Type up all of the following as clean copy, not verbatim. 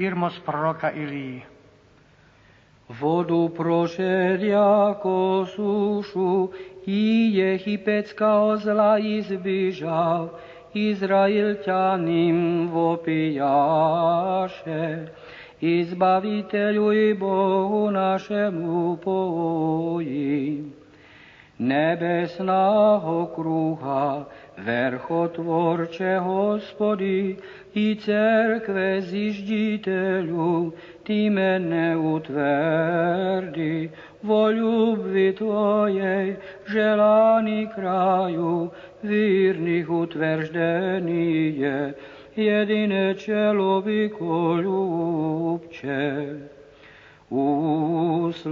Irmo z proroka Ilii. Vodu prošel jako sušu i Jehipetskao zla izbižal, Izraelťanim vopijaše, Izbaviteľu i Bohu našemu pojim. Nebesného kruha, verchotvorče Hospody, i cerkve zižditeľu, Ty mene utvrdi, vo ľubvi Tvojej, želaný kraju, vírnych utvrždený je, jediné člověkoľúbče. Услыша,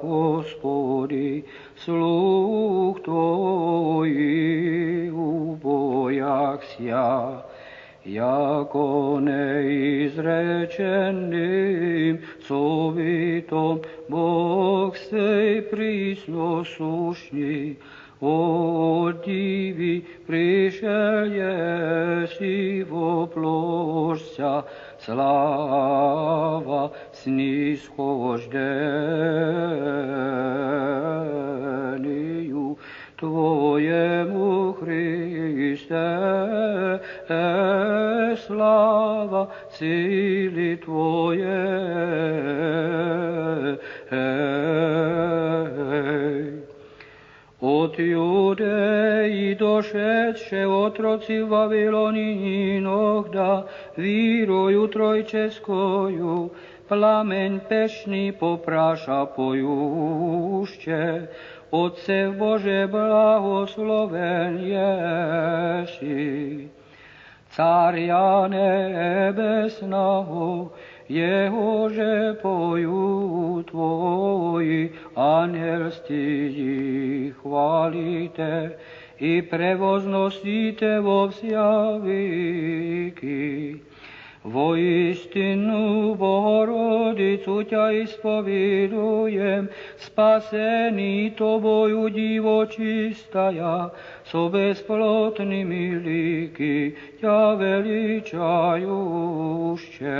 Господи, слух Твоих, убояхся, яко неизреченным совитом Бог сей прислосушний, о диви пришел еси воплощся, слава снисхождению Твоему, Христе, слава силы Твоей. От Юдеи дошедше отроci в Вавилоне иногда вирою тройческою, пламень пешný попраша поюще, Отцев Боже благословен еси. Царя небесного, Jehože pojú Tvoji anjelství chválite i prevoznosíte vo vsiavíky. Vo istinu Bohorodicu ťa ispovidujem, spasený Tobою divočistая, so bezplotnými líky ťa veličajušte.